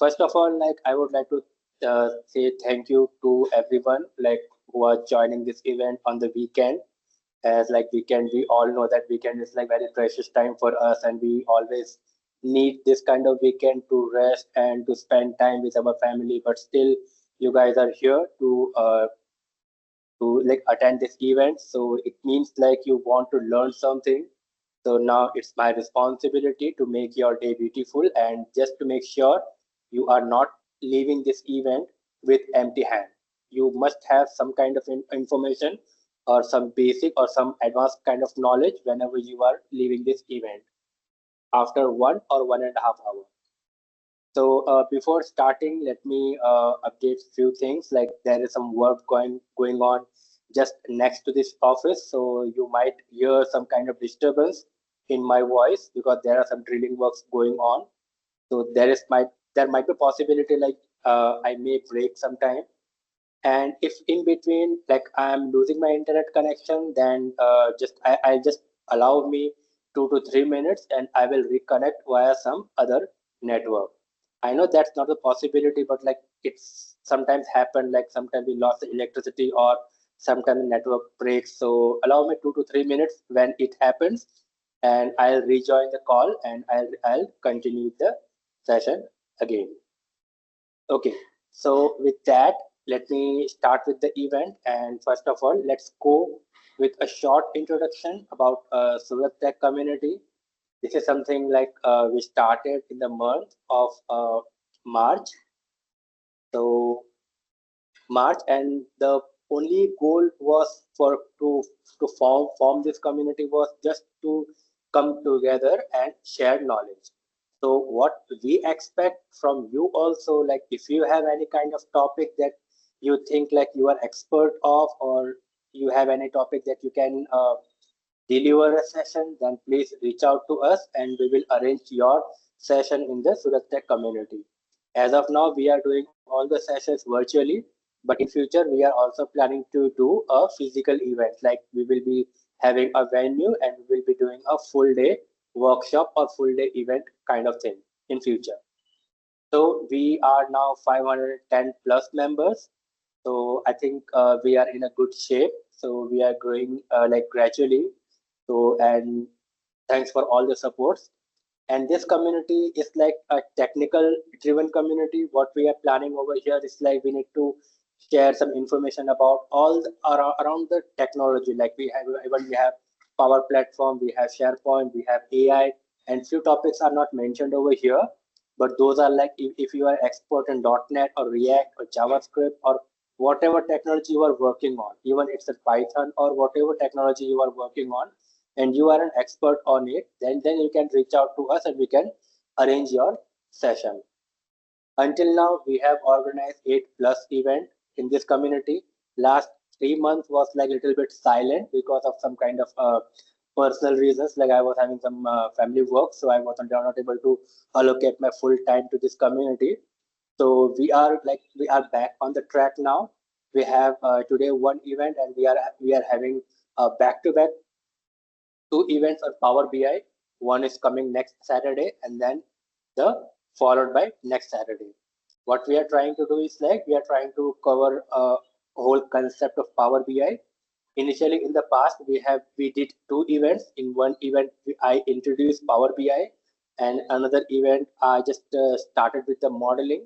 First of all, like I would like to say thank you to everyone like who are joining this event on the weekend. As like weekend, we all know that weekend is like very precious time for us, and we always need this kind of weekend to rest and to spend time with our family. But still, you guys are here to like attend this event, so it means like you want to learn something. So now it's my responsibility to make your day beautiful, and just to make sure you are not leaving this event with empty hand. You must have some kind of information or some basic or some advanced kind of knowledge whenever you are leaving this event after 1 or 1.5 hours. So before starting, let me update few things. Like there is some work going on just next to this office, so you might hear some kind of disturbance in my voice because there are some drilling works going on. So there might be possibility like I may break sometime, and if in between like I'm losing my internet connection, then I'll just allow me 2 to 3 minutes, and I will reconnect via some other network. I know that's not a possibility, but like it's sometimes happen, like sometimes we lost the electricity or sometimes the network breaks. So allow me 2 to 3 minutes when it happens, and I'll rejoin the call, and I'll continue the session again. Okay, so with that, let me start with the event. And first of all, let's go with a short introduction about Surat Tech community. This is something like we started in the month of March. So March, and the only goal was for to form this community was just to come together and share knowledge. So what we expect from you also, like if you have any kind of topic that you think like you are expert of, or you have any topic that you can deliver a session, then please reach out to us and we will arrange your session in the Surat Tech community. As of now, we are doing all the sessions virtually, but in future we are also planning to do a physical event. Like we will be having a venue and we will be doing a full day workshop or full day event kind of thing in future. So we are now 510 plus members. So I think we are in a good shape. So we are growing like gradually. So and thanks for all the supports. And this community is like a technical driven community. What we are planning over here is like we need to share some information about all around the technology. Like we have Power Platform, we have SharePoint, we have AI, and few topics are not mentioned over here. But those are like if you are expert in .NET or React or JavaScript or whatever technology you are working on, even it's a Python or whatever technology you are working on, and you are an expert on it, then you can reach out to us and we can arrange your session. Until now, we have organized 8+ event in this community. Last 3 months was like a little bit silent because of some kind of personal reasons. Like I was having some family work, so I wasn't not able to allocate my full time to this community. So we are back on the track now. We have today one event, and we are having back to back two events on Power BI. One is coming next Saturday, and then the followed by next Saturday. What we are trying to do is like we are trying to cover a whole concept of Power BI. Initially, in the past, we did two events. In one event, I introduced Power BI, and another event I just started with the modeling.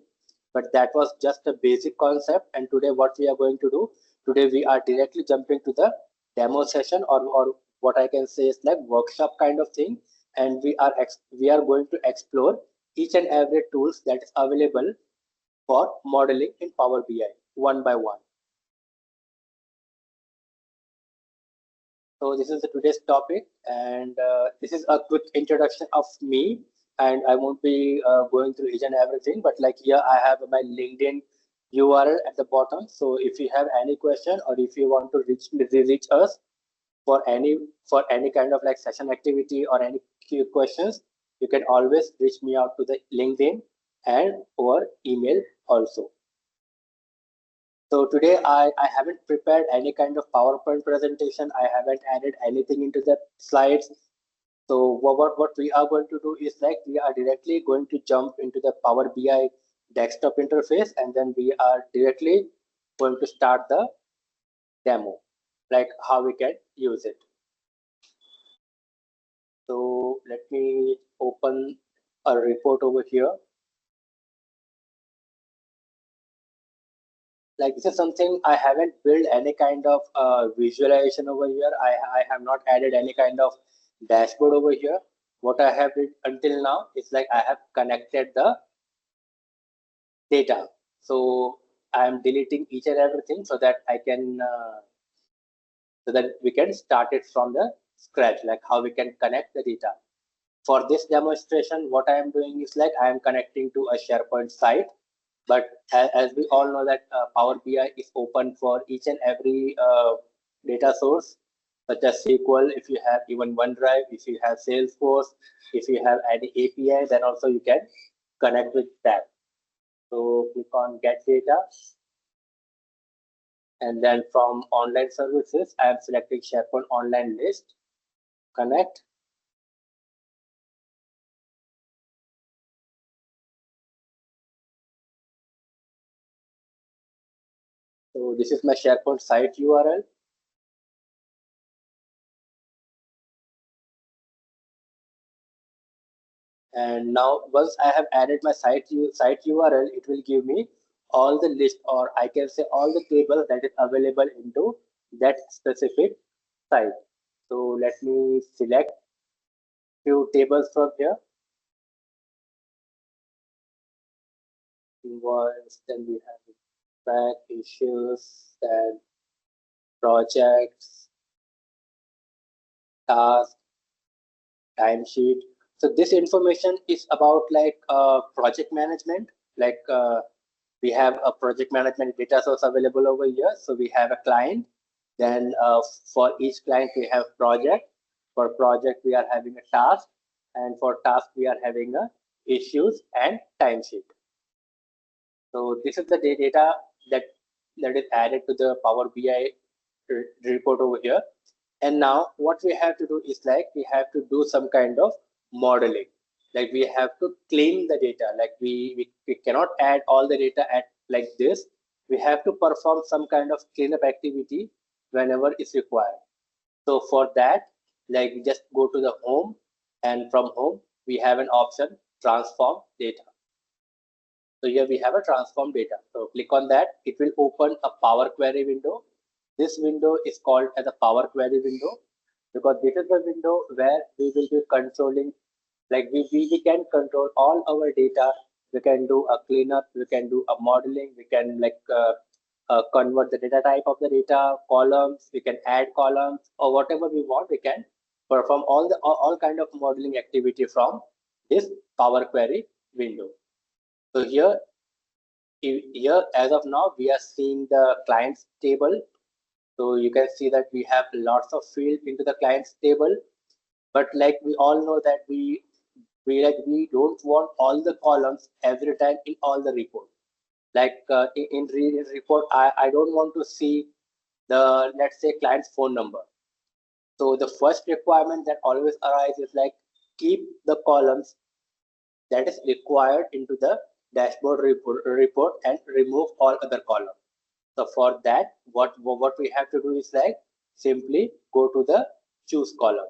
But that was just a basic concept. And today, what we are going to do today, we are directly jumping to the demo session, or what I can say is like workshop kind of thing. And we are going to explore each and every tools that is available for modeling in Power BI one by one. So this is the today's topic, and this is a quick introduction of me. And I won't be going through each and everything, but like here I have my LinkedIn URL at the bottom. So if you have any question or if you want to reach us for any kind of like session activity or any questions, you can always reach me out to the LinkedIn and or email also. So today I haven't prepared any kind of PowerPoint presentation. I haven't added anything into the slides. So what we are going to do is like we are directly going to jump into the Power BI desktop interface, and then we are directly going to start the demo, like how we can use it. So let me open a report over here. Like this is something I haven't built any kind of visualization over here. I have not added any kind of dashboard over here. What I have did until now is like I have connected the data. So I am deleting each and everything so that I can so that we can start it from the scratch, like how we can connect the data. For this demonstration, what I am doing is like I am connecting to a SharePoint site. But as we all know that Power BI is open for each and every data source, such as SQL. If you have even OneDrive, if you have Salesforce, if you have any API, then also you can connect with that. So click on Get Data, and then from Online Services, I am selecting SharePoint Online List. Connect. So this is my SharePoint site URL. And now once I have added my site URL, it will give me all the list, or I can say all the tables that is available into that specific site. So let me select few tables from here. Invoice, then we have track issues, then projects, tasks, timesheet. So this information is about like project management, like we have a project management data source available over here. So we have a client, then for each client we have project. For project we are having a task, and for task we are having a issues and timesheet. So this is the data that is added to the Power BI report over here. And now what we have to do is like we have to do some kind of modeling. Like we have to clean the data. Like we cannot add all the data at like this. We have to perform some kind of cleanup activity whenever it's required. So for that, like we just go to the home, and from home we have an option transform data. So here we have a transform data. So click on that. It will open a Power Query window. This window is called as a Power Query window because this is the window where we will be controlling, like we can control all our data. We can do a cleanup, we can do a modeling, we can like convert the data type of the data, columns, we can add columns, or whatever we want, we can perform all kind of modeling activity from this Power Query window. So here as of now we are seeing the clients table. So you can see that we have lots of field into the clients table, but like we all know that we don't want all the columns every time in all the report. Like in report, I don't want to see the, let's say, client's phone number. So the first requirement that always arises is like keep the columns that is required into the dashboard report and remove all other columns. So for that, what we have to do is like simply go to the choose column,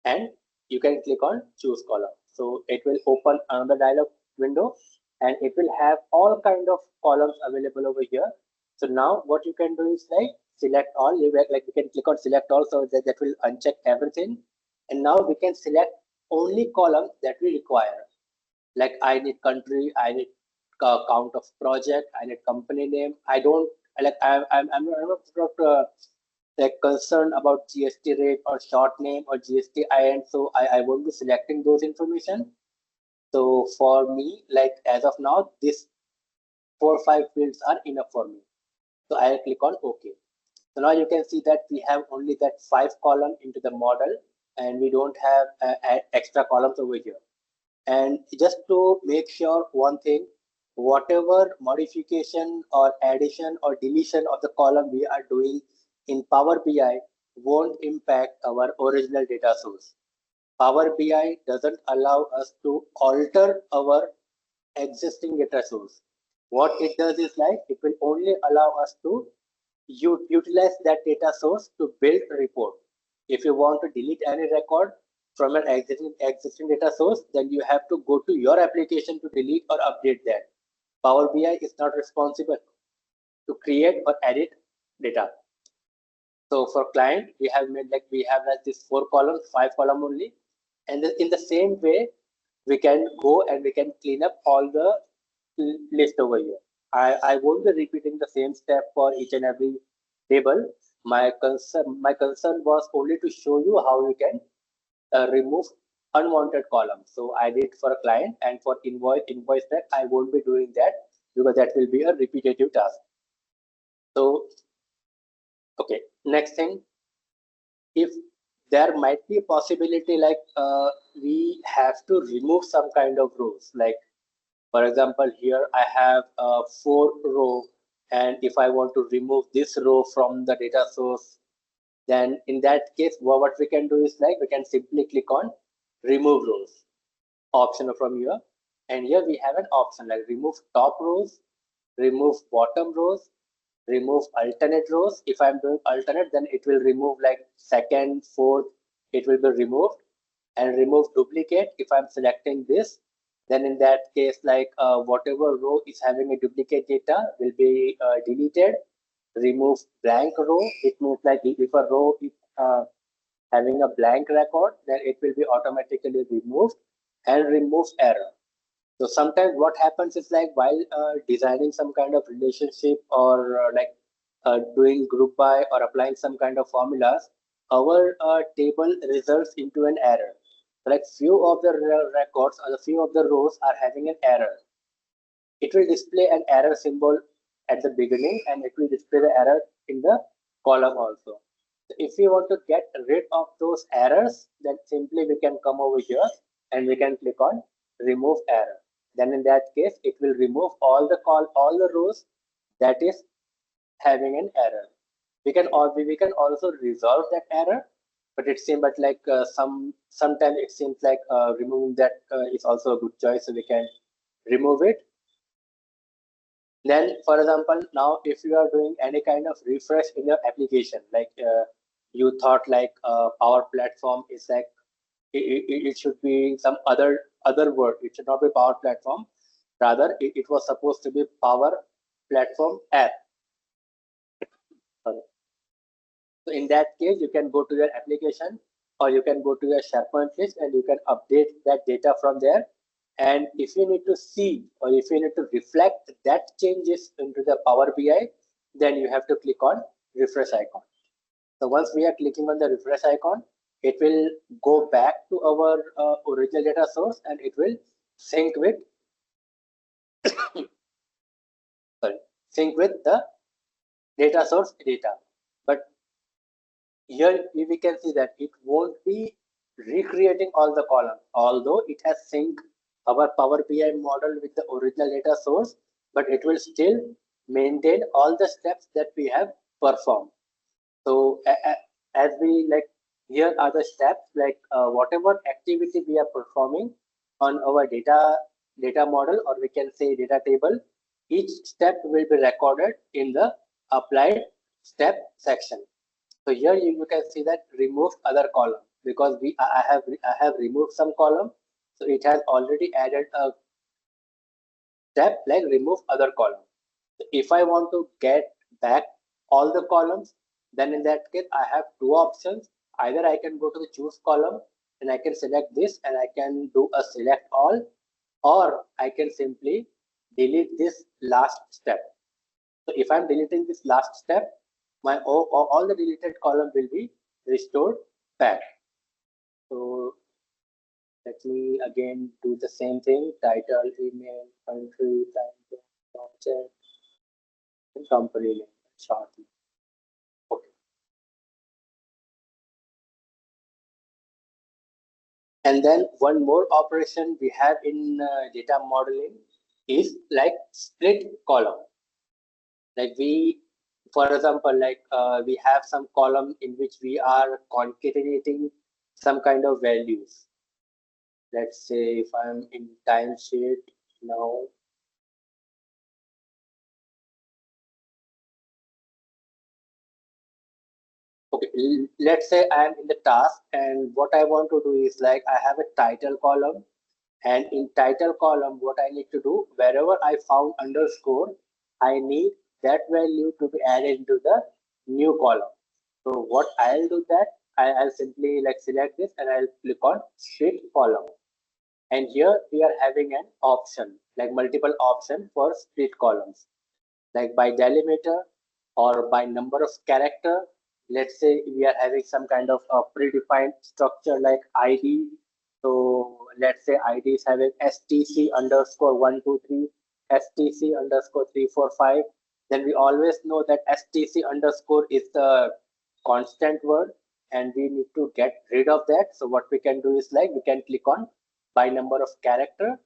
and you can click on choose column. So it will open another dialog window, and it will have all kind of columns available over here. So now what you can do is like select all. Like you can click on select all, so that will uncheck everything. And now we can select only columns that we require. Like I need country, I need count of project, I need company name. I don't like I'm not like concerned about GST rate or short name or GST IN, so I won't be selecting those information. So for me, like as of now, this 4 or 5 fields are enough for me. So I'll click on OK. So now you can see that we have only that 5 column into the model, and we don't have extra columns over here. And just to make sure one thing, whatever modification or addition or deletion of the column we are doing in Power BI won't impact our original data source. Power BI doesn't allow us to alter our existing data source. What it does is like it will only allow us to utilize that data source to build a report. If you want to delete any record from an existing data source, then you have to go to your application to delete or update that. Power BI is not responsible to create or edit data. So for client, we have made like we have like this 4 columns, 5 column only, and in the same way, we can go and we can clean up all the list over here. I won't be repeating the same step for each and every table. My concern was only to show you how you can remove unwanted columns. So I did for a client, and for invoice that I won't be doing that because that will be a repetitive task. So okay, next thing, if there might be a possibility like we have to remove some kind of rows, like for example here I have 4 row, and if I want to remove this row from the data source, then in that case what we can do is like we can simply click on remove rows option from here, and here we have an option like remove top rows, remove bottom rows, remove alternate rows. If I'm doing alternate, then it will remove like second, fourth, it will be removed, and remove duplicate. If I'm selecting this, then in that case, like whatever row is having a duplicate data will be deleted. Remove blank row. It means like if a row is having a blank record, then it will be automatically removed, and remove error. So sometimes what happens is like while designing some kind of relationship or doing group by or applying some kind of formulas, our table results into an error. Like few of the records or the few of the rows are having an error. It will display an error symbol at the beginning, and it will display the error in the column also. So if we want to get rid of those errors, then simply we can come over here and we can click on remove error. Then in that case, it will remove all the rows that is having an error. We can also resolve that error, but it seems but like sometimes it seems like removing that is also a good choice, so we can remove it. Then, for example, now if you are doing any kind of refresh in your application, like you thought like Power Platform is like it should be some other word. It should not be Power Platform. Rather, it was supposed to be Power Platform app. Sorry. So in that case, you can go to your application or you can go to your SharePoint list and you can update that data from there. And if you need to see or if you need to reflect that changes into the Power BI, then you have to click on refresh icon. So once we are clicking on the refresh icon, it will go back to our original data source and it will sync with sorry, sync with the data source data. But here we can see that it won't be recreating all the columns, although it has synced our Power BI model with the original data source, but it will still maintain all the steps that we have performed. So as we like, here are the steps like whatever activity we are performing on our data model, or we can say data table, each step will be recorded in the applied step section. So here you can see that remove other column, because I have removed some column, so it has already added a step like remove other column. So if I want to get back all the columns, then in that case I have two options. Either I can go to the choose column and I can select this and I can do a select all, or I can simply delete this last step. So if I'm deleting this last step, my all the deleted column will be restored back. So let me again do the same thing: title, email, country, time, project, and company name shortly. Okay. And then one more operation we have in data modeling is like split column. Like for example, like we have some column in which we are concatenating some kind of values. Let's say if I'm in timesheet, Now, okay, let's say I am in the task, and what I want to do is like I have a title column, and in title column, what I need to do, wherever I found underscore, I need that value to be added into the new column. So what I'll do that, I'll simply like select this and I'll click on split column. And here we are having an option, like multiple option for split columns, like by delimiter or by number of character. Let's say we are having some kind of a predefined structure like ID. So let's say ID is having STC underscore 123, STC underscore 345. Then we always know that STC underscore is the constant word, and we need to get rid of that. So what we can do is like we can click on by number of character,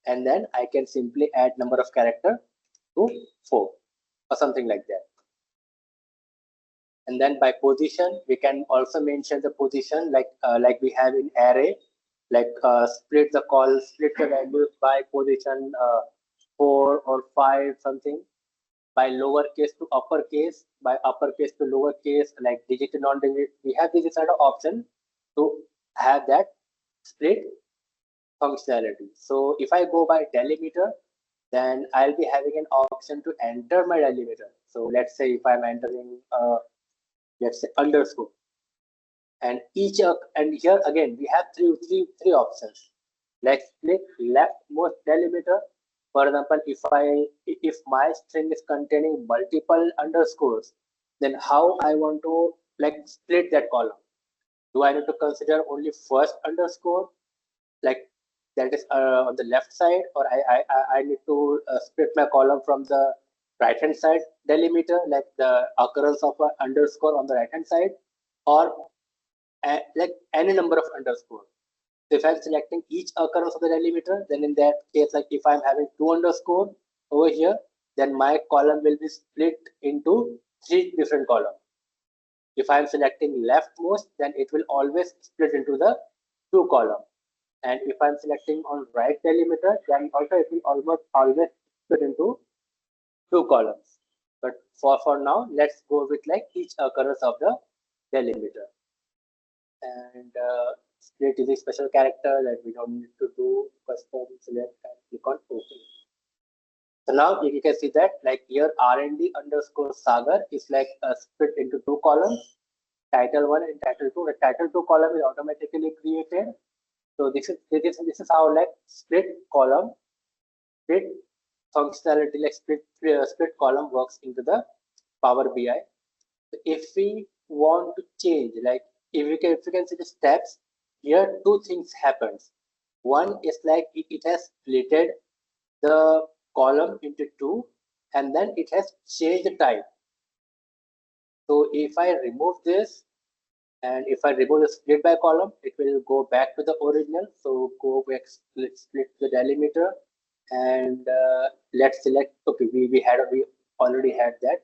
and then I can simply add number of character to 4 or something like that. And then by position, we can also mention the position like we have in array, like split the values by position 4 or 5 something, by lowercase to uppercase, by uppercase to lowercase, like digit to non-digit. We have this kind of option to have that split functionality. So if I go by delimiter, then I'll be having an option to enter my delimiter. So let's say if I'm entering let's say underscore, and and here again we have three options, like split leftmost delimiter. For example, if my string is containing multiple underscores, then how I want to like split that column? Do I need to consider only first underscore, like that is on the left side, or I need to split my column from the right hand side delimiter, like the occurrence of an underscore on the right hand side, or like any number of underscore. So if I'm selecting each occurrence of the delimiter, then in that case, like if I'm having two underscore over here, then my column will be split into three different columns. If I'm selecting leftmost, then it will always split into the two column. And if I'm selecting on right delimiter, then also it will almost always split into two columns. But for now, let's go with like each occurrence of the delimiter. And split is a special character that we don't need to do custom select and click on OK. So now you can see that like here R&D underscore Sagar is like split into two columns, title 1 and title 2. The title 2 column is automatically created. So this is how like split column, split functionality, like split column works into the Power BI. If we want to change, like if you can see the steps here, two things happens. One is like it has splitted the column into two, and then it has changed the type. So if I remove this, and if I remove the split by column, it will go back to the original. So go back, split the delimiter, and let's select. Okay, we already had that.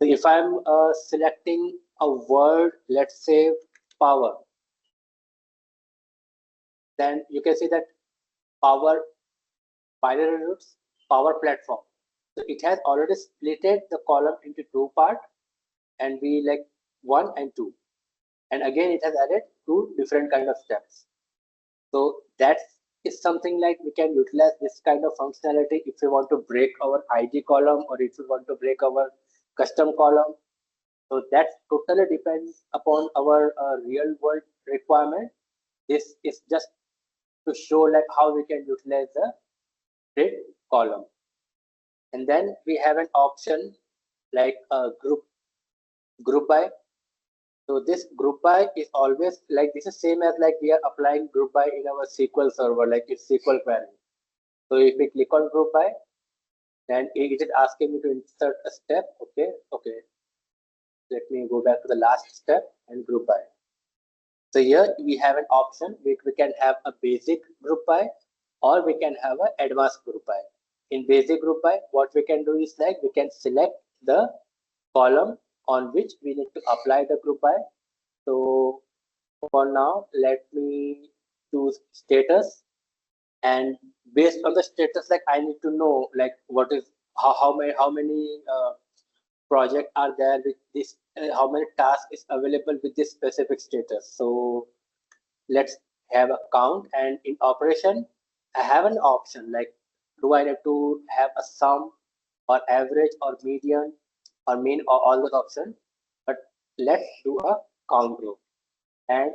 So if I'm selecting a word, let's say power, then you can see that power binary roots, power platform. So it has already splitted the column into two parts, and we like 1 and 2. And again, it has added two different kind of steps. So that is something like we can utilize this kind of functionality if we want to break our ID column, or if we want to break our custom column. So that totally depends upon our real world requirement. This is just to show like how we can utilize the split column. And then we have an option like group by. So this group by is always like this is same as like we are applying group by in our SQL server, like it's SQL query. So if we click on group by, then it is asking me to insert a step. Okay. Let me go back to the last step and group by. So here we have an option which we can have a basic group by, or we can have an advanced group by. In basic group by, what we can do is like we can select the column on which we need to apply the group by. So for now, let me choose status, and based on the status, like I need to know like what is how many project are there with this, how many tasks is available with this specific status. So let's have a count, and in operation I have an option like, do I need to have a sum or average or median or mean or all those options? But let's do a count group and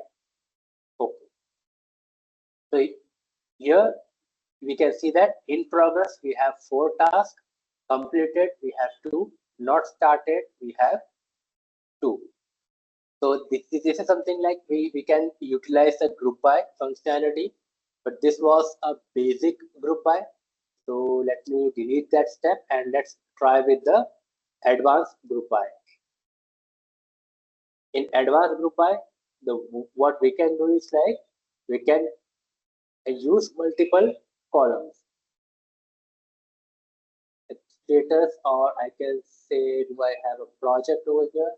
okay. So here we can see that in progress we have 4 tasks, completed we have 2, not started we have 2. So this is something like we can utilize the group by functionality, but this was a basic group by. So let me delete that step and let's try with the advanced group by. In advanced group by, what we can do is like we can use multiple columns. Status, or I can say, do I have a project over here?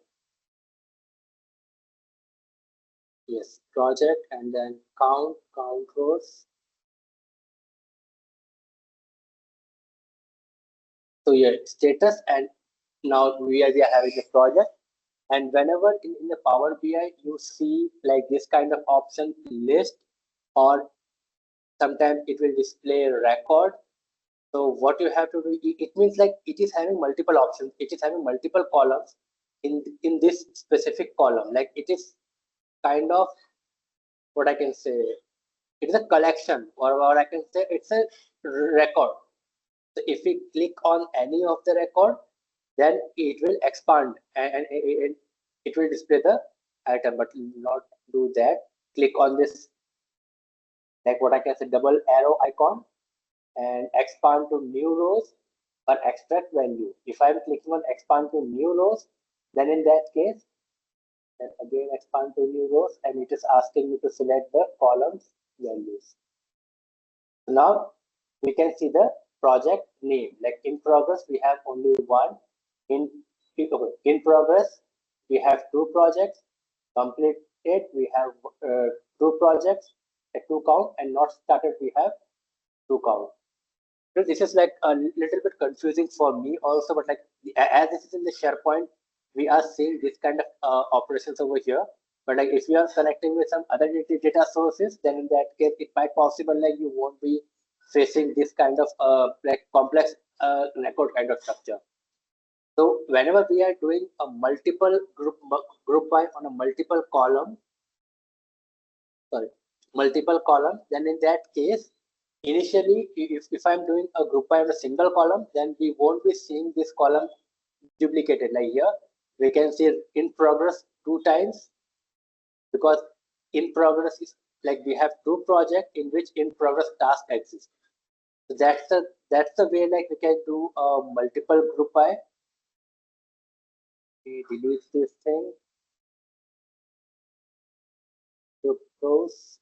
Yes, project, and then count rows. So yeah, status, and now we are having a project. And whenever in the Power BI you see like this kind of option list, or sometimes it will display record. So what you have to do, it means like it is having multiple options, it is having multiple columns in this specific column. Like it is kind of what I can say, it is a collection, or what I can say, it's a record. So if we click on any of the record, then it will expand and it will display the item, but not do that. Click on this, like what I can say, double arrow icon, and expand to new rows or extract value. If I'm clicking on expand to new rows, then in that case, then again expand to new rows, and it is asking me to select the columns values. Now we can see the project name. Like in progress, we have only one. In progress, we have 2 projects. Completed, we have 2 projects, a 2 count, and not started, we have 2 count. So this is like a little bit confusing for me also, but like as this is in the SharePoint, we are seeing this kind of operations over here. But like if you are connecting with some other data sources, then in that case, it might possible like you won't be facing this kind of like complex record kind of structure. So whenever we are doing a multiple group by on a multiple column, then in that case, initially, if I'm doing a group by on a single column, then we won't be seeing this column duplicated. Like here, we can see in progress 2 times, because in progress is like we have 2 projects in which in progress task exists. So that's the way like we can do a multiple group by. We delete this thing. To close,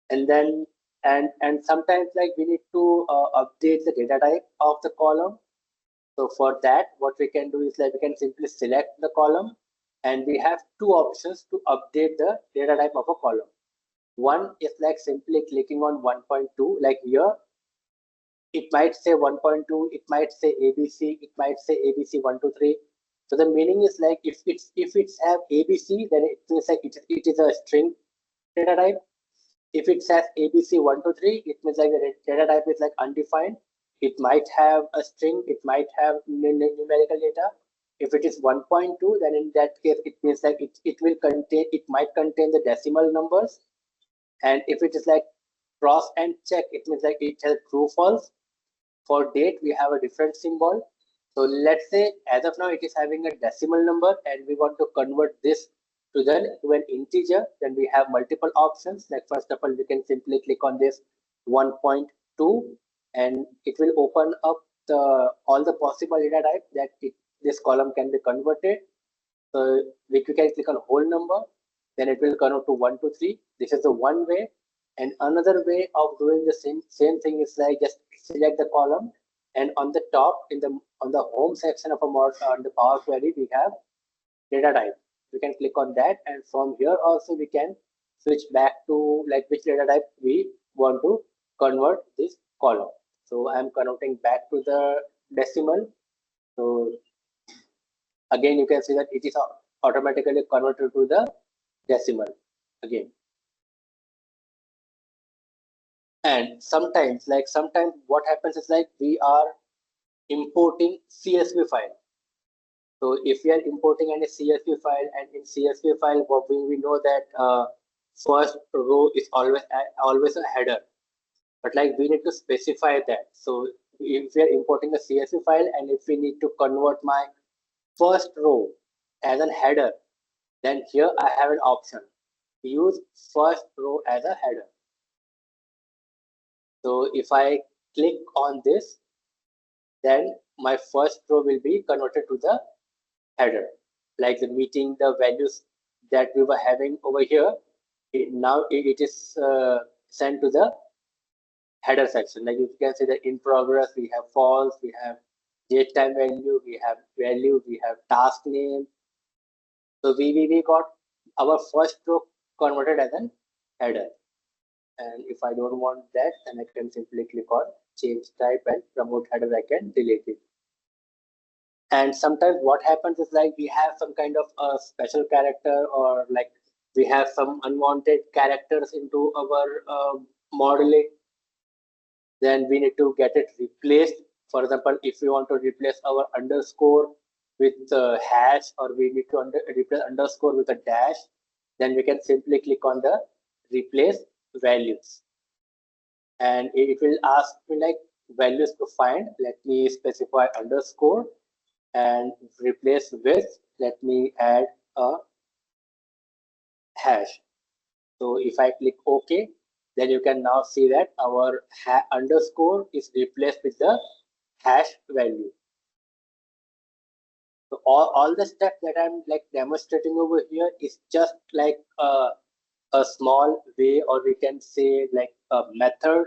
and then and sometimes like we need to update the data type of the column. So for that, what we can do is like we can simply select the column, and we have 2 options to update the data type of a column. One is like simply clicking on 1.2, like here it might say 1.2, it might say ABC, it might say ABC 123. So the meaning is like if it's have ABC, then it means like it is a string data type. If it says ABC 123, it means like the data type is like undefined. It might have a string, it might have numerical data. If it is 1.2, then in that case, it means like it might contain the decimal numbers. And if it is like cross and check, it means like it has true false. For date, we have a different symbol. So let's say as of now, it is having a decimal number, and we want to convert this to an integer. Then we have multiple options. Like first of all, we can simply click on this 1.2, and it will open up all the possible data type that this column can be converted. So we can click on whole number, then it will convert to 1 to 3. This is the one way. And another way of doing the same thing is like just select the column, and on the top on the home section of a on the Power Query, we have data type. We can click on that, and from here also we can switch back to like which data type we want to convert this column. So I'm converting back to the decimal. So again, you can see that it is automatically converted to the decimal again. And sometimes what happens is like we are importing CSV file. So if we are importing any CSV file, and in CSV file, what we know that first row is always a header, but like we need to specify that. So if we are importing a CSV file, and if we need to convert my first row as a header, then here I have an option: use first row as a header. So if I click on this, then my first row will be converted to the header, like the meeting the values that we were having over here. Now it is sent to the header section. Like you can see that in progress, we have false, we have date time value, we have value, we have task name. So we got our first row converted as an header. And if I don't want that, then I can simply click on change type and promote header. I can delete it. And sometimes what happens is like we have some kind of a special character, or like we have some unwanted characters into our modeling, then we need to get it replaced. For example, if we want to replace our underscore with a hash, or we need to replace underscore with a dash, then we can simply click on the replace values, and it will ask me like values to find. Let me specify underscore and replace with, let me add a hash. So if I click OK, then you can now see that our underscore is replaced with the hash value. So all the steps that I'm like demonstrating over here is just like a small way, or we can say like a method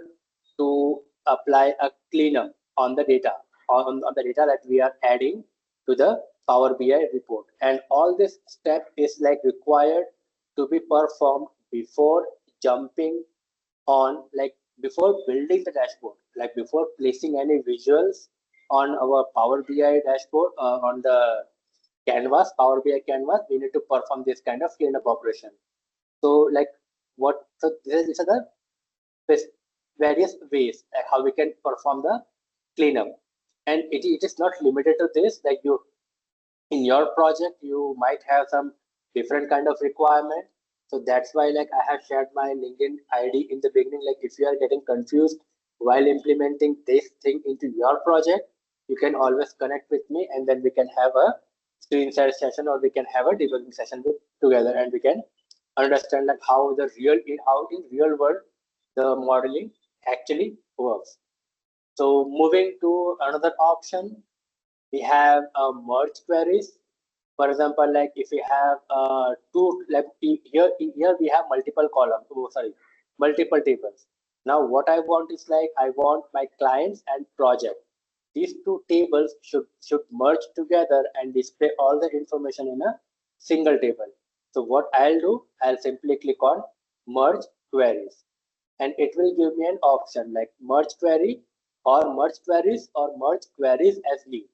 to apply a cleanup on the data, on the data that we are adding to the Power BI report. And all this step is like required to be performed before jumping on, like before building the dashboard, like before placing any visuals on our Power BI dashboard, on the canvas, Power BI canvas. We need to perform this kind of cleanup operation. So like so these are the various ways like how we can perform the cleanup. And it is not limited to this. Like you, in your project, you might have some different kind of requirement. So that's why like I have shared my LinkedIn ID in the beginning. Like if you are getting confused while implementing this thing into your project, you can always connect with me, and then we can have a screen share session, or we can have a debugging session together, and we can understand like how in real world the modeling actually works. So moving to another option, we have merge queries. For example, like if we have two, like here we have multiple columns. Oh, sorry, multiple tables. Now what I want is like I want my clients and project. These two tables should merge together and display all the information in a single table. So what I'll do, I'll simply click on merge queries, and it will give me an option like merge query, or merge queries, or merge queries as new.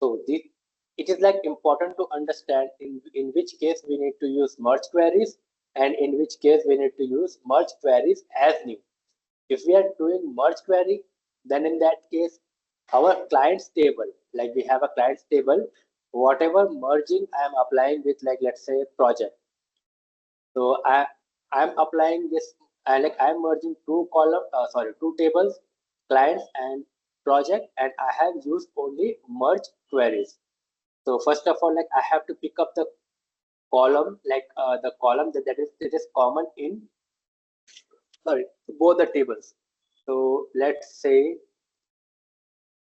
So it is like important to understand in which case we need to use merge queries, and in which case we need to use merge queries as new. If we are doing merge query, then in that case, our clients table, like we have a clients table, whatever merging I am applying with, like let's say project. So I'm applying this, like I'm merging two tables, clients and project, and I have used only merge queries. So first of all, like I have to pick up the column, like the column that is common in both the tables. So let's say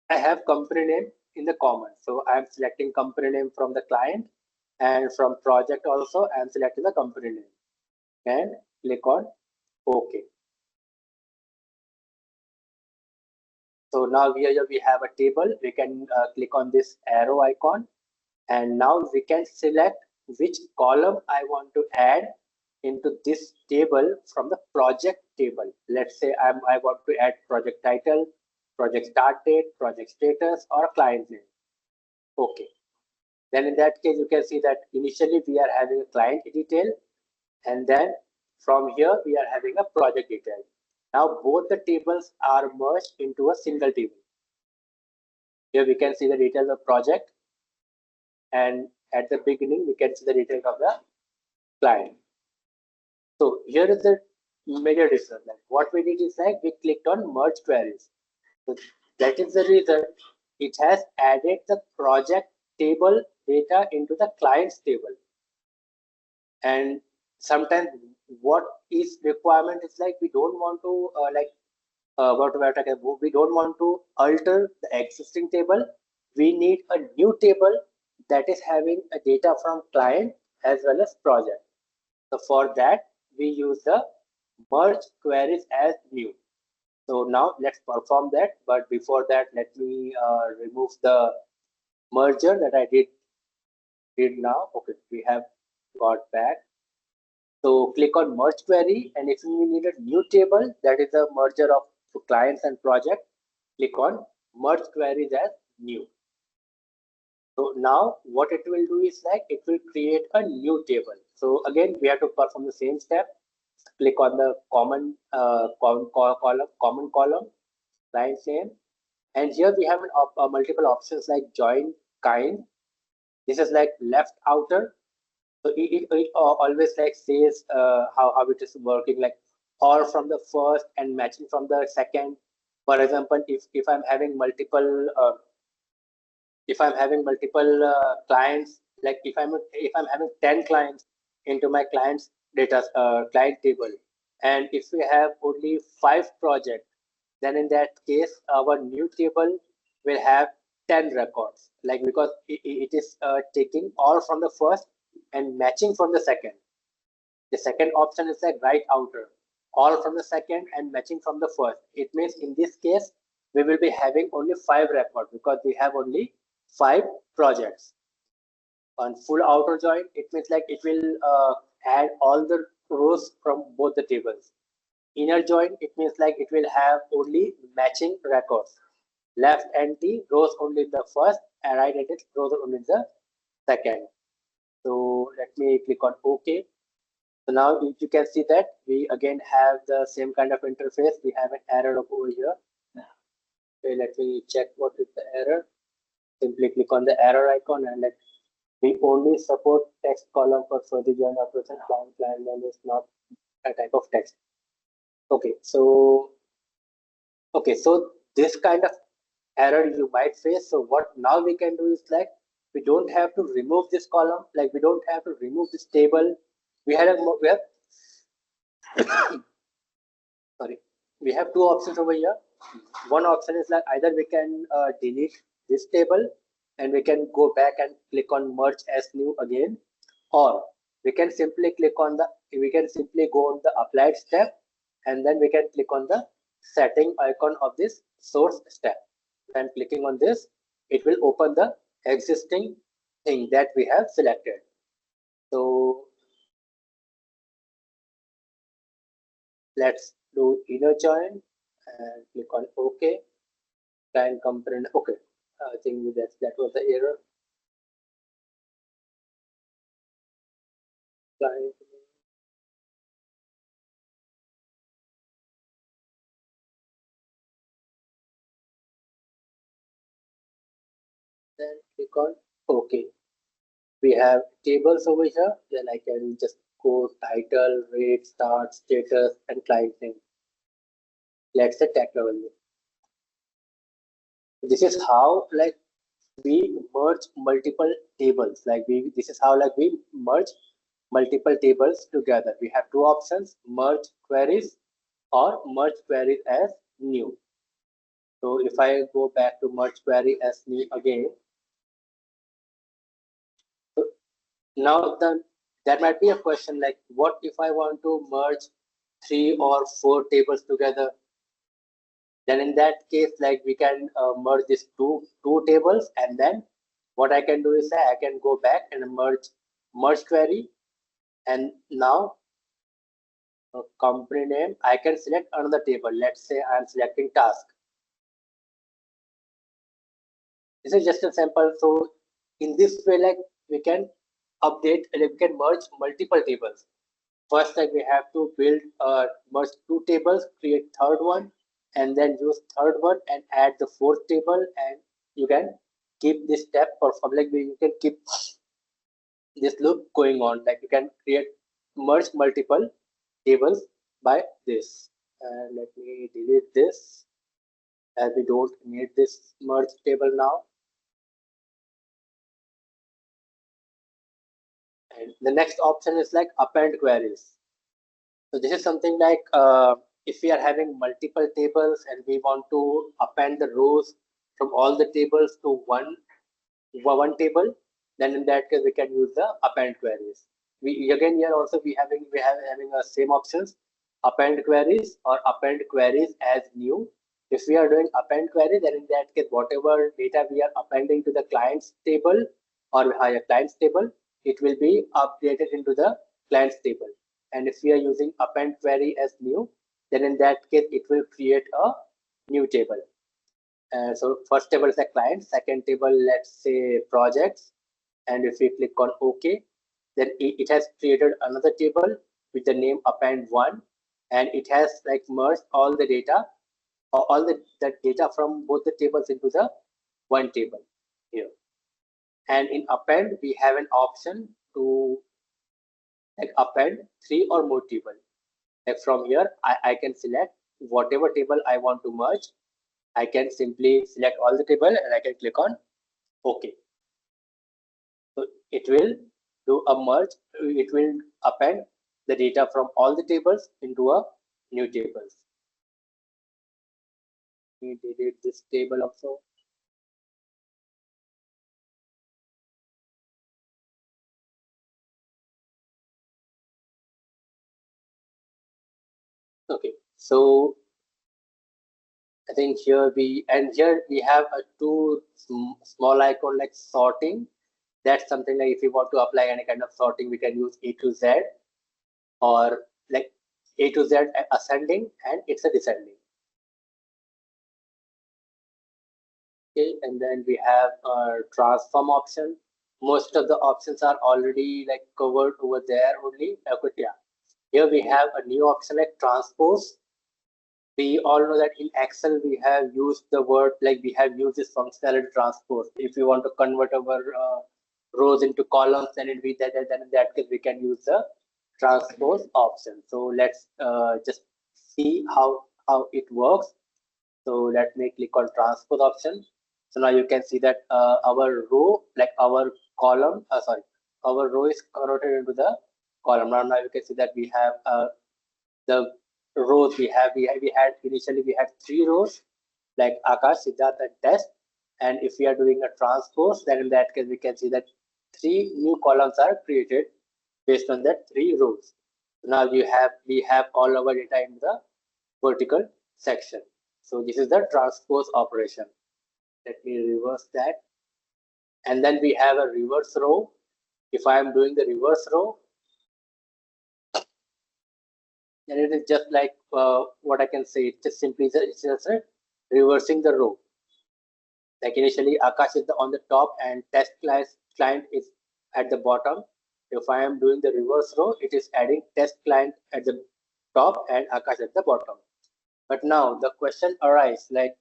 I have company name in the common. So I'm selecting company name from the client, and from project also I'm selecting the company name, and click on OK. So now here we have a table. We can click on this arrow icon, and now we can select which column I want to add into this table from the project table. Let's say I want to add project title, project start date, project status, or client name. Okay. Then in that case, you can see that initially we are having a client detail, and then from here we are having a project detail. Now both the tables are merged into a single table. Here we can see the details of project, and at the beginning we can see the details of the client. So here is the major difference. Like what we did is like we clicked on merge queries. So that is the reason it has added the project table data into the client's table. And sometimes what is requirement is like we don't want to we don't want to alter the existing table. We need a new table that is having a data from client as well as project. So for that we use the merge queries as new. So now let's perform that. But before that, let me remove the merger that I did now. Okay, we have got back. So click on merge query, and if you need a new table, that is a merger of clients and project, click on merge queries as new. So now what it will do is like it will create a new table. So again, we have to perform the same step. Click on the common column, client name, and here we have multiple options like join kind. This is like left outer. So it always like says how it is working, like or from the first and matching from the second. For example, if I'm having multiple clients, like if I'm having 10 clients into my client's data client table, and if we have only 5 projects, then in that case our new table will have 10 records, like because it is taking all from the first and matching from the second. The second option is like right outer, all from the second and matching from the first. It means in this case we will be having only 5 records because we have only 5 projects. On full outer join, it means like it will add all the rows from both the tables. Inner join, it means like it will have only matching records. Left empty, rows only in the first, and right ended rows only in the second. So let me click on OK. So now you can see that we again have the same kind of interface. We have an error over here. Okay, let me check what is the error. Simply click on the error icon, and let we only support text column for further join operation. Client name is not a type of text. Okay, so this kind of error you might face. So what now we can do is like we don't have to remove this column, like we don't have to remove this table. We have sorry, we have 2 options over here. One option is like either we can delete this table and we can go back and click on merge as new again, or we can simply go on the applied step, and then we can click on the setting icon of this source step, and clicking on this it will open the existing thing that we have selected. So let's do inner join and click on OK. Client component. Okay, I think that was the error. Client. Then click on OK. We have tables over here. Then I can just go title, rate, start, status, and client name. Let's say tech level. This is how like we merge multiple tables. This is how like we merge multiple tables together. We have 2 options: merge queries or merge queries as new. So if I go back to merge query as new again, so now there might be a question like, what if I want to merge 3 or 4 tables together? Then in that case, like we can merge these two tables, and then what I can do is I can go back and merge query, and now company name, I can select another table. Let's say I'm selecting task. This is just a sample. So in this way, like we can update, like we can merge multiple tables. First, like we have to build merge two tables, create third one, and then use third one and add the fourth table, and you can keep this step perform. Like you can keep this loop going on. Like you can create merge multiple tables by this. And let me delete this as we don't need this merge table now. And the next option is like append queries. So this is something like if we are having multiple tables and we want to append the rows from all the tables to one table, then in that case we can use the append queries. We again here also we have having a same options, append queries or append queries as new. If we are doing append query, then in that case whatever data we are appending to the client's table or higher client's table, it will be updated into the client's table. And if we are using append query as new, then in that case it will create a new table. So first table is a client, second table, let's say projects. And if we click on OK, then it has created another table with the name append one. And it has like merged all the data, or all the data from both the tables into the one table here. And in append, we have an option to like append three or more table. Like from here, I can select whatever table I want to merge. I can simply select all the table and I can click on OK. So it will do a merge. It will append the data from all the tables into a new tables. We delete this table also. Okay, so I think here we have a two small icon like sorting. That's something like if you want to apply any kind of sorting, we can use A to Z, or like A to Z ascending and it's a descending. Okay, and then we have a transform option. Most of the options are already like covered over there only. But yeah, here we have a new option like transpose. We all know that in Excel we have used the word, like we have used this functionality transpose. If we want to convert our rows into columns, then it be that then in that case we can use the transpose option. So let's just see how it works. So let me click on transpose option. So now you can see that our row, like our column, our row is converted into the column. Now you can see that we have the rows we had initially we had three rows like Akash, Siddharth, and Test. And if we are doing a transpose, then in that case we can see that three new columns are created based on that three rows. Now we have all our data in the vertical section. So this is the transpose operation. Let me reverse that. And then we have a reverse row. If I am doing the reverse row, then it is just like what I can say. It's just simply it's just reversing the row. Like initially, Akash is on the top and test client is at the bottom. If I am doing the reverse row, it is adding test client at the top and Akash at the bottom. But now the question arises, like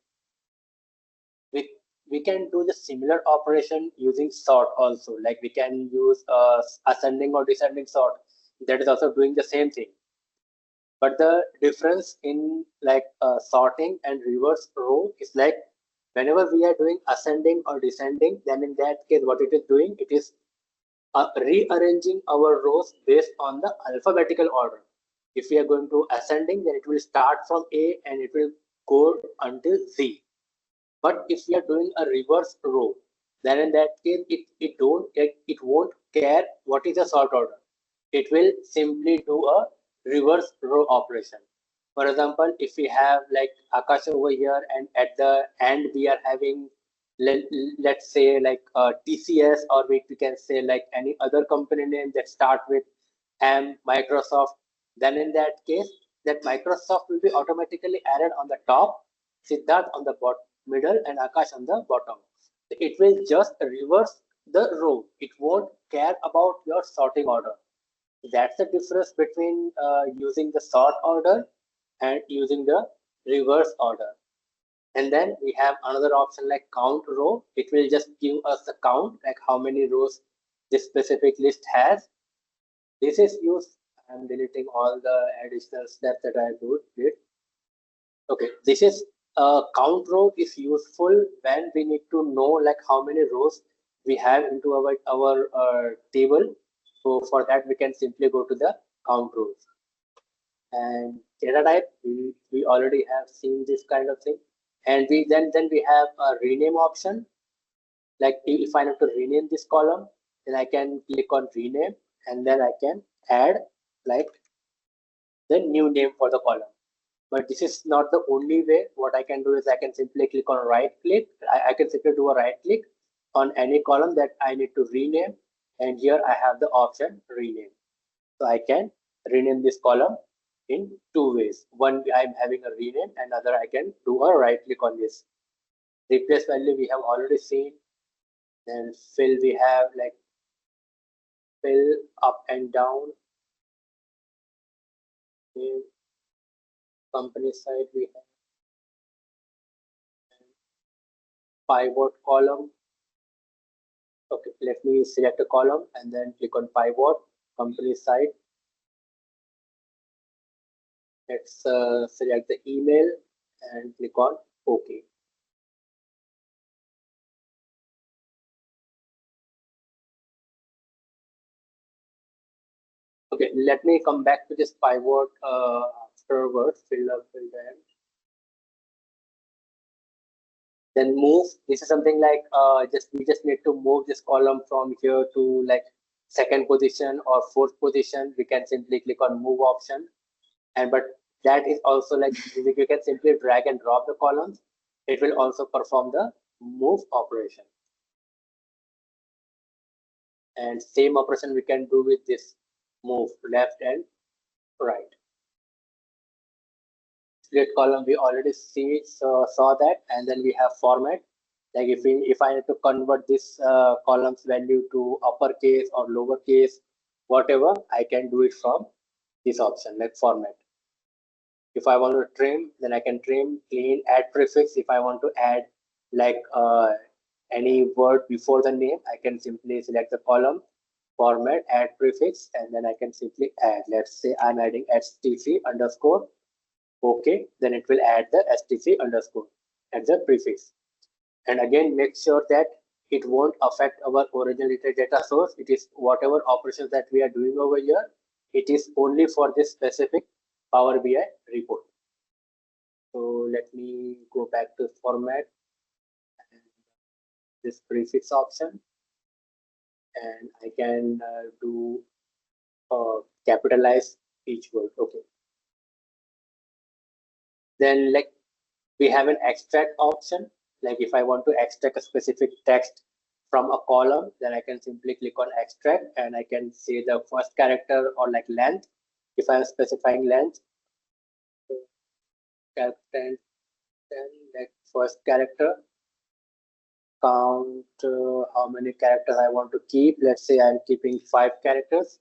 we we can do the similar operation using sort also. Like we can use ascending or descending sort. That is also doing the same thing. But the difference in like sorting and reverse row is like whenever we are doing ascending or descending, then in that case, what it is doing, it is rearranging our rows based on the alphabetical order. If we are going to ascending, then it will start from A and it will go until Z. But if we are doing a reverse row, then in that case, it won't care what is the sort order. It will simply do a reverse row operation. For example, if we have like Akash over here and at the end we are having let's say like TCS, or we can say like any other company name that start with M, Microsoft. then in that case, that Microsoft will be automatically added on the top, Siddharth on the middle, and Akash on the bottom. It will just reverse the row. It won't care about your sorting order. That's the difference between using the sort order and using the reverse order. And then we have another option like count row. It will just give us the count, like how many rows this specific list has. This is used. I'm deleting all the additional steps that I did. Okay, this is count row is useful when we need to know like how many rows we have into our table. So for that we can simply go to the count rows. And data type, we already have seen this kind of thing. And we then we have a rename option. Like if I have to rename this column, then I can click on rename, and then I can add like the new name for the column. But this is not the only way. What I can do is I can simply click on right click. I can simply do a right click on any column that I need to rename, and here I have the option rename. So I can rename this column in two ways. One, I'm having a rename, and other I can do a right click on this. Replace value we have already seen. Then fill we have like fill up and down. In company side we have pivot column. Okay, let me select a column and then click on pivot company side. Let's select the email and click on OK. Okay, let me come back to this pivot afterwards. Fill them. Then move. This is something like we just need to move this column from here to like second position or fourth position. We can simply click on move option. And but that is also like you can simply drag and drop the columns. It will also perform the move operation. And same operation we can do with this move left and right. Split column we already saw that, and then we have format. Like if I need to convert this columns value to uppercase or lowercase, whatever, I can do it from this option like format. If I want to trim, then I can trim, clean, add prefix. If I want to add like any word before the name, I can simply select the column, format, add prefix, and then I can simply add. Let's say I'm adding stc underscore. Okay, then it will add the stc underscore at the prefix. And again, make sure that it won't affect our original data source. It is whatever operations that we are doing over here. It is only for this specific Power BI report. So let me go back to format and this prefix option, and I can do capitalize each word. Okay. Then like we have an extract option. Like if I want to extract a specific text from a column, then I can simply click on extract, and I can say the first character or like length. If I'm specifying length, then like first character, count how many characters I want to keep. Let's say I'm keeping 5 characters.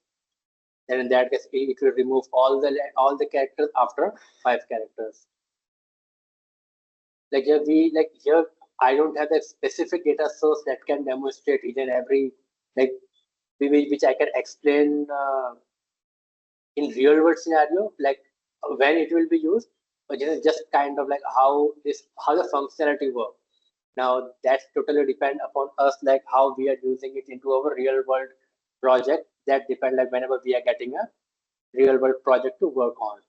Then in that case, it will remove all the characters after 5 characters. Like here I don't have a specific data source that can demonstrate each and every like which I can explain in real world scenario, like when it will be used. But this is just kind of like how the functionality works. Now that's totally depend upon us, like how we are using it into our real world project. That depend like whenever we are getting a real world project to work on.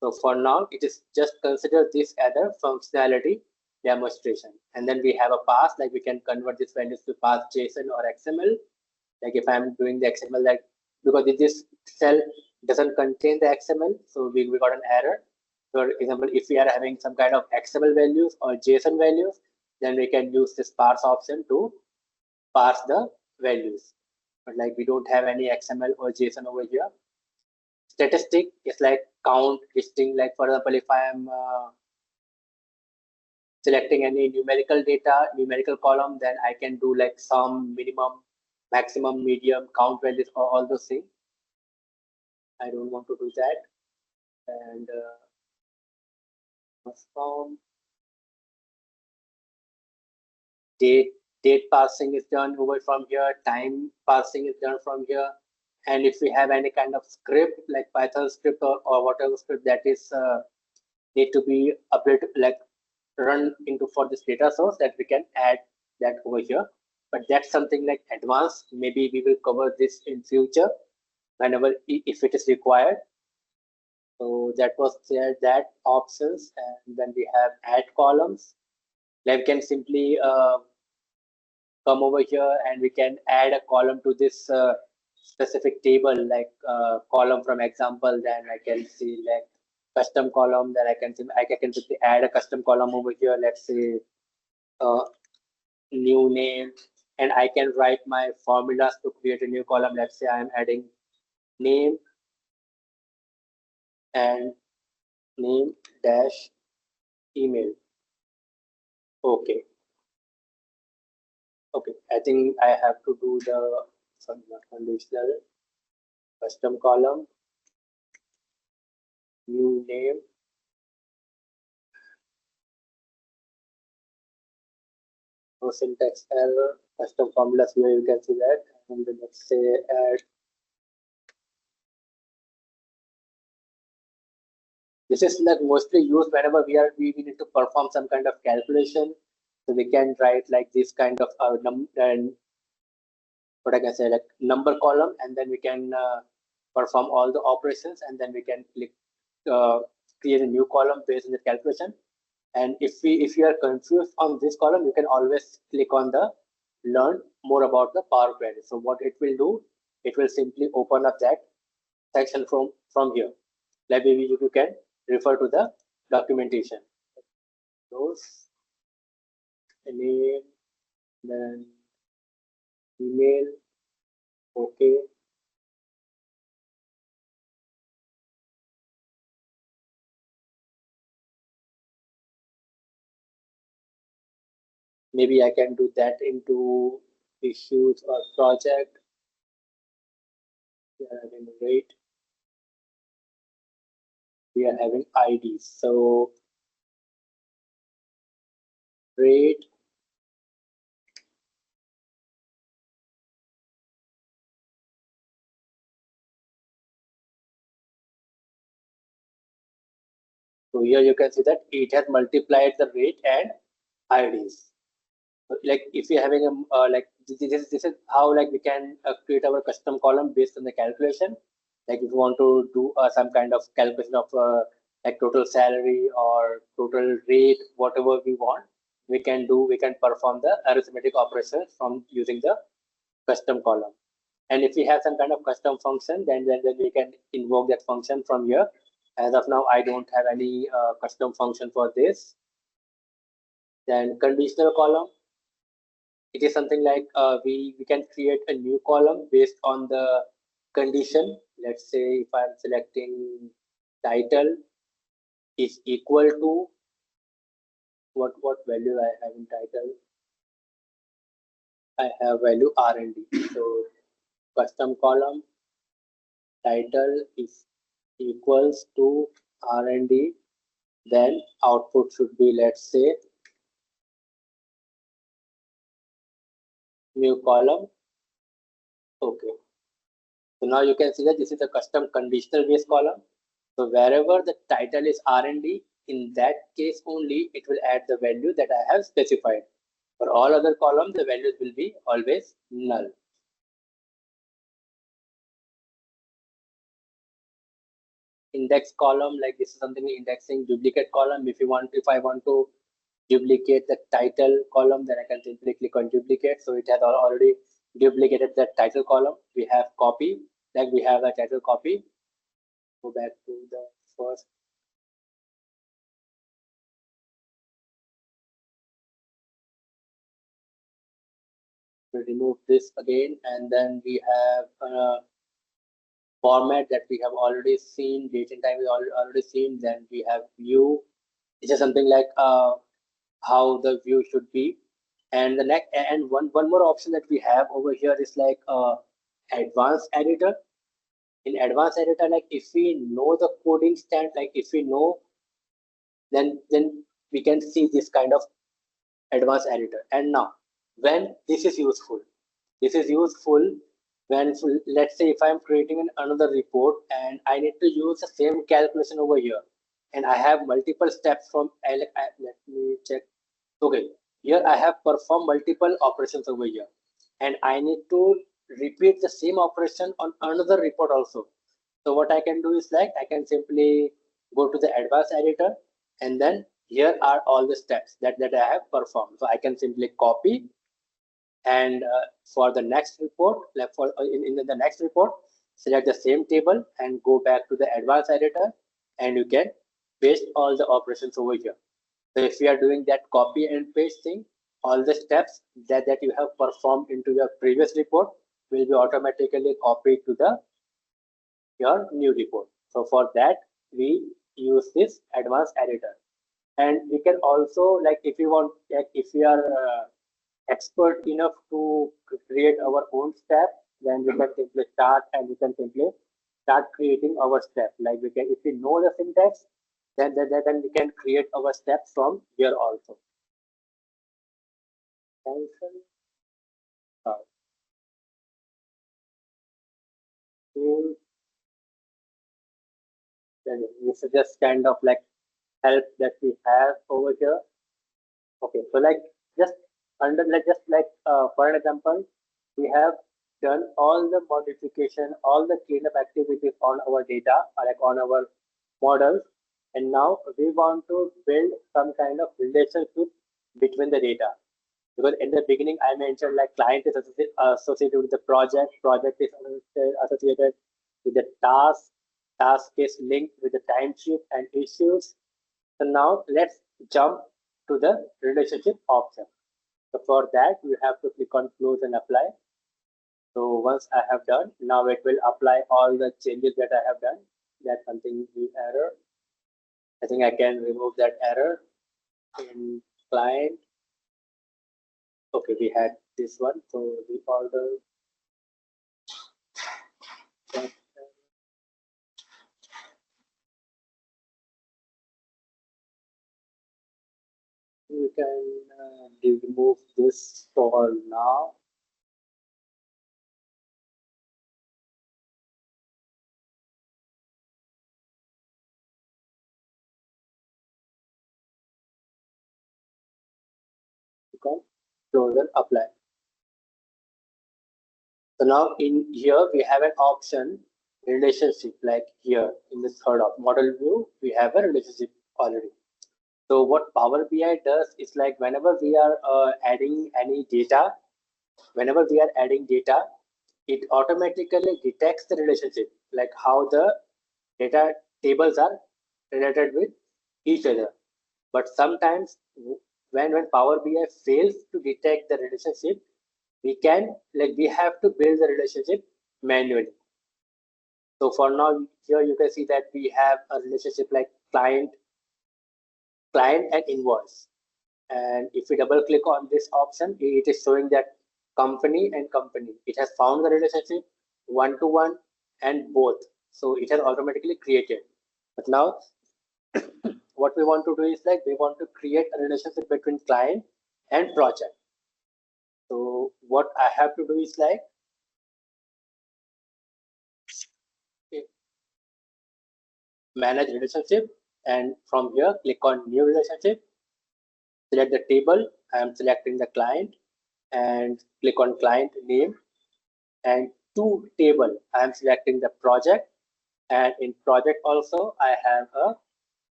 So for now, it is just consider this as a functionality demonstration. And then we have a pass, like we can convert these values to pass JSON or XML. Like if I'm doing the XML, like because this cell doesn't contain the XML, so we got an error. For example, if we are having some kind of XML values or JSON values, then we can use this parse option to parse the values. But like we don't have any XML or JSON over here. statistic is like count listing. Like for example, if I am selecting any numerical column, then I can do like some minimum, maximum, medium, count values, or all those things. I don't want to do that. And from date passing is done over from here, time passing is done from here. And if we have any kind of script like Python script or whatever script that is need to be updated, like run into for this data source, that we can add that over here. But that's something like advanced. Maybe we will cover this in future whenever if it is required. So that was there, that options. And then we have add columns. Like we can simply come over here and we can add a column to this specific table, like column from example. Then I can see like custom column. Then I can simply add a custom column over here. Let's say new name, and I can write my formulas to create a new column. Let's say I'm adding name and name dash email. Okay. Okay. I think I have to do the not conditional custom column, new name, no syntax error, custom formulas here. You can see that. And then let's say add. This is like mostly used whenever we need to perform some kind of calculation. So we can write like this kind of and what I can say, like number column, and then we can perform all the operations, and then we can click uh, create a new column based on the calculation. And if you are confused on this column, you can always click on the learn more about the Power Query. So what it will do, it will simply open up that section from here. Like maybe you can refer to the documentation. Those name, then email, okay. Maybe I can do that into issues or project. We are having rate. We are having IDs. So rate So here you can see that it has multiplied the rate and IDs. So like if you're having a like this is how like we can create our custom column based on the calculation. Like if you want to do some kind of calculation of like total salary or total rate, whatever we want, we can do. We can perform the arithmetic operations from using the custom column. And if we have some kind of custom function, then we can invoke that function from here. As of now, I don't have any custom function for this. Then conditional column, it is something like we can create a new column based on the condition. Let's say if I'm selecting title is equal to what value I have in title. I have value R&D. So custom column title is equals to R&D. Then output should be, let's say, new column. Okay. So now you can see that this is a custom conditional based column. So wherever the title is R&D, in that case only it will add the value that I have specified. For all other columns, the values will be always null. Index column, like this is something indexing duplicate column. If I want to duplicate the title column, then I can simply click on duplicate. So it has already duplicated the title column. We have copy, like we have a title copy. Go back to the first. We remove this again, and then we have format that we have already seen, date and time is already seen. Then we have view. It's just something like how the view should be. And the next, and one more option that we have over here is like advanced editor. In advanced editor, like if we know the coding stand, like if we know, then we can see this kind of advanced editor. And now when this is useful when, let's say, if I'm creating another report and I need to use the same calculation over here, and I have multiple steps from let me check. Okay, here I have performed multiple operations over here, and I need to repeat the same operation on another report also. So what I can do is like I can simply go to the advanced editor, and then here are all the steps that I have performed. So I can simply copy, and for the next report, like for in the next report, select the same table and go back to the advanced editor, and you can paste all the operations over here. So if you are doing that copy and paste thing, all the steps that you have performed into your previous report will be automatically copied to the your new report. So for that, we use this advanced editor. And we can also, like if you want, like if we are expert enough to create our own step, then we can simply start, and we can simply start creating our step. Like we can, if we know the syntax, then we can create our steps from here also. Function, tool, then this is just kind of like help that we have over here. Okay, so like just under, like just like for an example, we have done all the modification, all the cleanup activities on our data, like on our models, and now we want to build some kind of relationship between the data. Because in the beginning I mentioned like client is associated with the project is associated with the task is linked with the timesheet and issues. So now let's jump to the relationship option. So for that, you have to click on close and apply. So once I have done, now it will apply all the changes that I have done. That's something the error. I think I can remove that error in client. Okay, we had this one. So the order. We can remove this for now. You can close and apply. So now in here we have an option relationship, like here in the third of model view, we have a relationship already. So what Power BI does is like whenever we are adding any data, whenever we are adding data, it automatically detects the relationship, like how the data tables are related with each other. But sometimes when Power BI fails to detect the relationship, we can, like we have to build the relationship manually. So for now, here you can see that we have a relationship like client and invoice. And if we double click on this option, it is showing that company and company. It has found the relationship one to one and both. So it has automatically created. But now what we want to do is like we want to create a relationship between client and project. So what I have to do is like manage relationship, and from here click on new relationship, select the table. I am selecting the client and click on client name, and to table I am selecting the project, and in project also I have a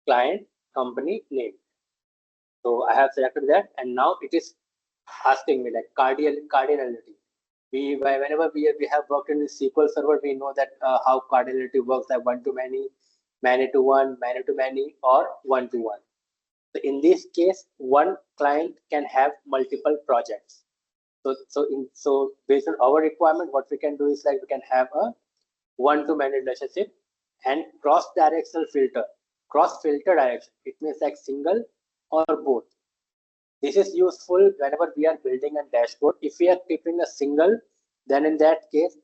client company name. So I have selected that, and now it is asking me like cardinality. Whenever we have worked in the SQL Server, we know that how cardinality works, like one to many to one, many to many, or one to one. So in this case, one client can have multiple projects. So based on our requirement, what we can do is like we can have a one-to-many relationship, and cross-directional filter. Cross-filter direction, it means like single or both. This is useful whenever we are building a dashboard. If we are keeping a single, then in that case,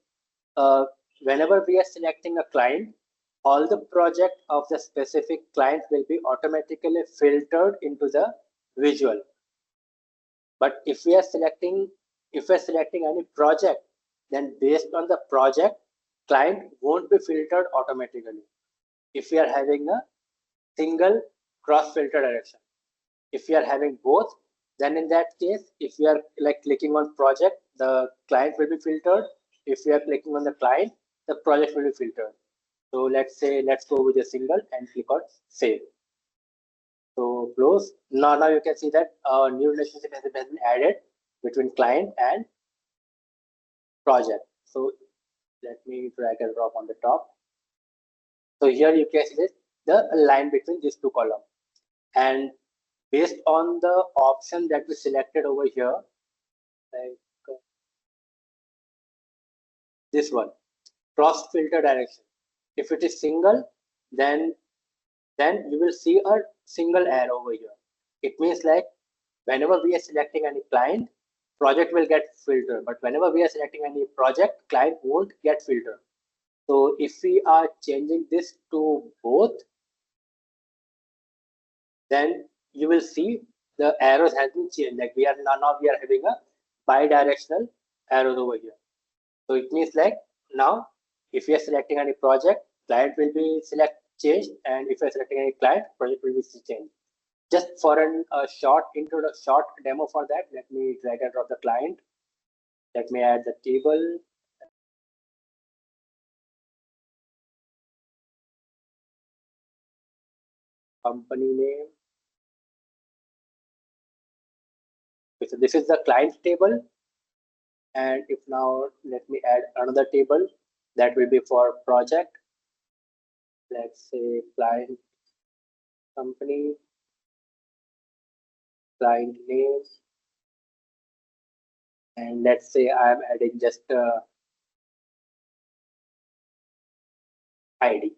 uh, whenever we are selecting a client, all the project of the specific client will be automatically filtered into the visual. But if we're selecting any project, then based on the project, client won't be filtered automatically. If we are having a single cross filter direction, if we are having both, then in that case, if we are like clicking on project, the client will be filtered. If we are clicking on the client, the project will be filtered. So let's go with a single and click on save. So close. Now you can see that a new relationship has been added between client and project. So let me drag and drop on the top. So here you can see the line between these two columns. And based on the option that we selected over here, like this one, cross filter direction. If it is single, then you will see a single arrow over here. It means like whenever we are selecting any client, project will get filtered. But whenever we are selecting any project, client won't get filtered. So if we are changing this to both, then you will see the arrows has been changed. Like we are now we are having a bi-directional arrows over here. So it means like now if we are selecting any project, client will be changed, and if we are selecting any client, project will be changed. Just for a short demo for that, let me drag and drop the client. Let me add the table. Company name. Okay, so this is the client table. And if now let me add another table that will be for project. Let's say client company, client name, and let's say I'm adding just ID.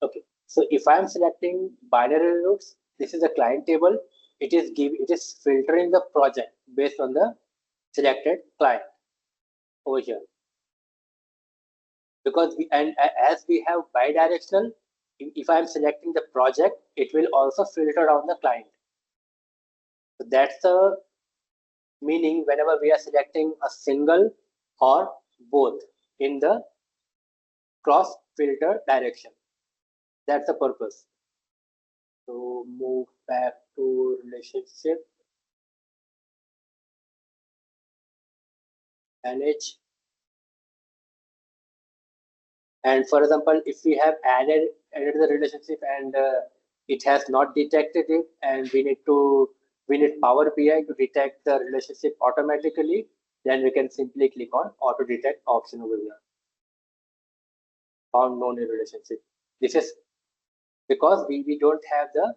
Okay, so if I'm selecting binary routes, this is a client table. It is filtering the project based on the selected client over here. Because as we have bidirectional, if I'm selecting the project, it will also filter down the client. So that's the meaning whenever we are selecting a single or both in the cross filter direction. That's the purpose. So move back to relationship, manage. And for example, if we have added the relationship and it has not detected it, and we need Power BI to detect the relationship automatically, then we can simply click on auto detect option over here. Found no new relationship. This is because we don't have the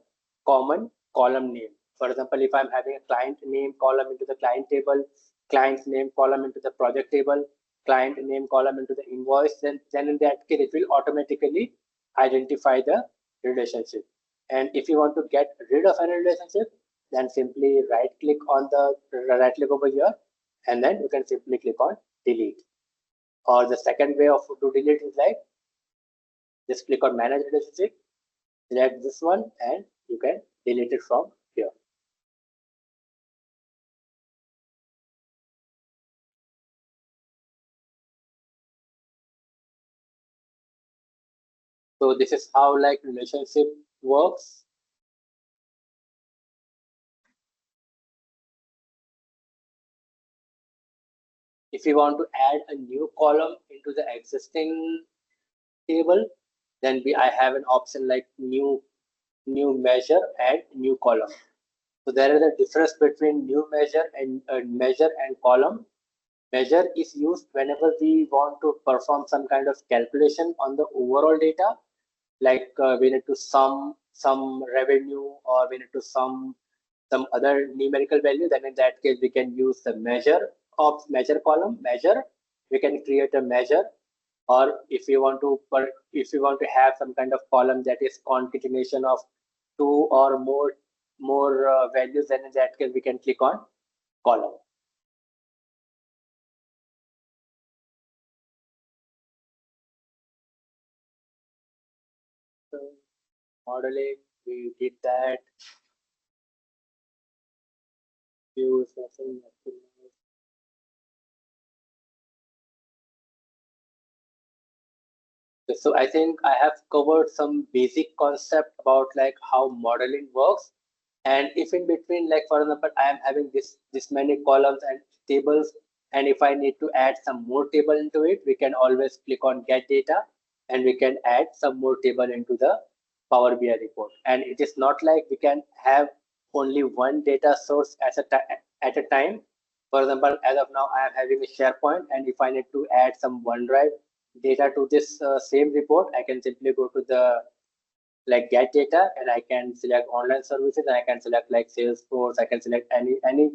common column name. For example, if I'm having a client name column into the client table, client name column into the project table, client name column into the invoice, then in that case, it will automatically identify the relationship. And if you want to get rid of any relationship, then simply right click over here, and then you can simply click on delete. Or the second way of to delete is like just click on manage relationship, select this one, and you can delete it from here. So this is how like relationship works. If you want to add a new column into the existing table, then I have an option like new measure and new column. So there is a difference between new measure and measure and column. Measure is used whenever we want to perform some kind of calculation on the overall data, like we need to sum some revenue, or we need to sum some other numerical value, then in that case we can use the measure column measure. We can create a measure, or if you want to have some kind of column that is concatenation of two or more values, then in that case we can click on column. So modeling, we did that. Views, nothing. So I think I have covered some basic concept about like how modeling works. And if in between, like for example, I am having this many columns and tables, and if I need to add some more table into it, we can always click on get data, and we can add some more table into the Power BI report. And it is not like we can have only one data source at a time. For example, as of now, I am having a SharePoint, and if I need to add some OneDrive data to this same report, I can simply go to the like get data, and I can select online services, and I can select like Salesforce. I can select any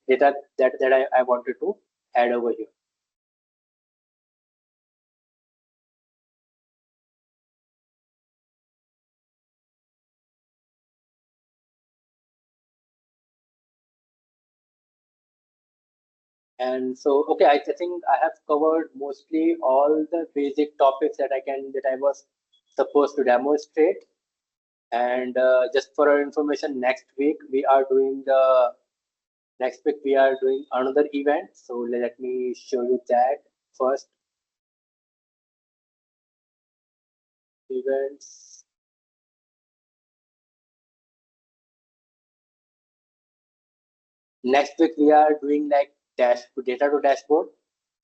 data that I wanted to add over here. And so, okay, I think I have covered mostly all the basic topics that I was supposed to demonstrate. And just for our information, next week we are doing another event. So let me show you that first. Events. Next week we are doing like data to dashboard.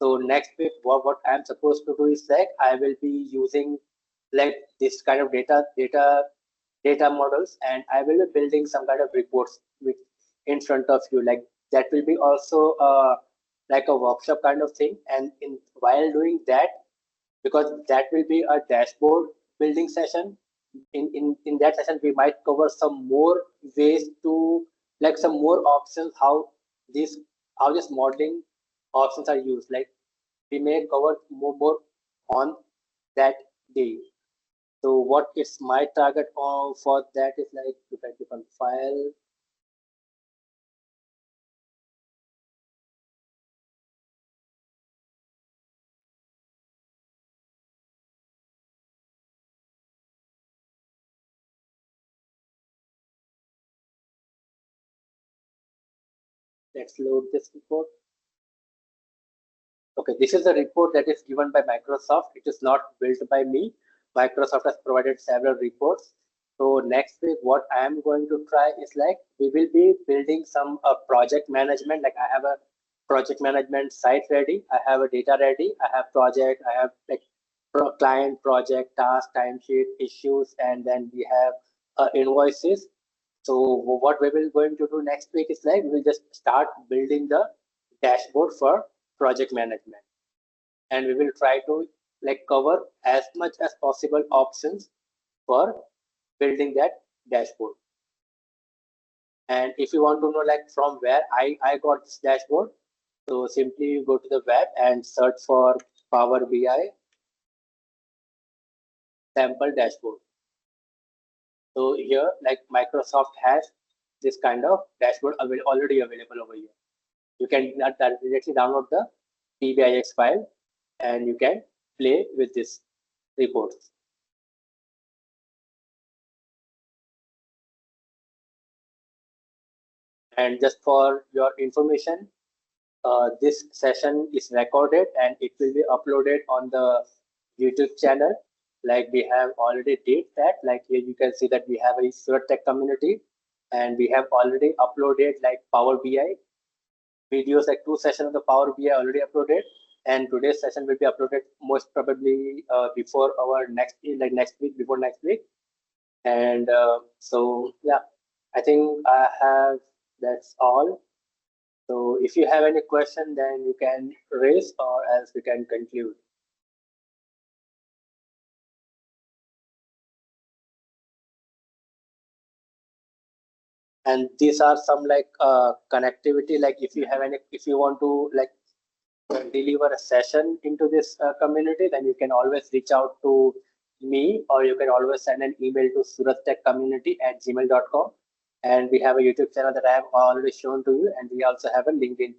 So next week, what I'm supposed to do is like I will be using like this kind of data models, and I will be building some kind of reports with in front of you. Like that will be also like a workshop kind of thing. And in while doing that, because that will be a dashboard building session, in that session we might cover some more ways to like some more options these how this modeling options are used. Like we may cover more on that day. So what is my target for that is like if I click on file, let's load this report. Okay, this is a report that is given by Microsoft. It is not built by me. Microsoft has provided several reports. So next week, what I am going to try is like we will be building some project management. Like I have a project management site ready. I have a data ready. I have project. I have like client, project, task, timesheet, issues, and then we have invoices. So what we will going to do next week is like we will just start building the dashboard for project management, and we will try to like cover as much as possible options for building that dashboard. And if you want to know like from where I got this dashboard, so simply you go to the web and search for Power BI sample dashboard. So here like Microsoft has this kind of dashboard already available over here. You can directly download the PBIX file, and you can play with this report. And just for your information, this session is recorded and it will be uploaded on the YouTube channel. Like we have already did that. Like here you can see that we have a tech community, and we have already uploaded like Power BI videos, like 2 sessions of the Power BI already uploaded. And today's session will be uploaded most probably before our next week, before next week. And so yeah, I think I have that's all. So if you have any question, then you can raise, or else we can conclude. And these are some like connectivity, like if you have any, if you want to like deliver a session into this community, then you can always reach out to me, or you can always send an email to surattechcommunity@gmail.com. And we have a YouTube channel that I have already shown to you, and we also have a LinkedIn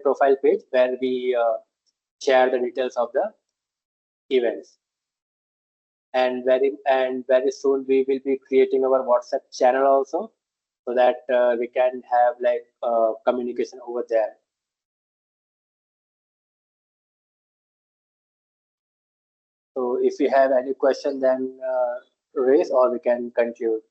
profile page where we share the details of the events. And very soon we will be creating our WhatsApp channel also, so that we can have like communication over there. So if you have any question, then raise, or we can continue.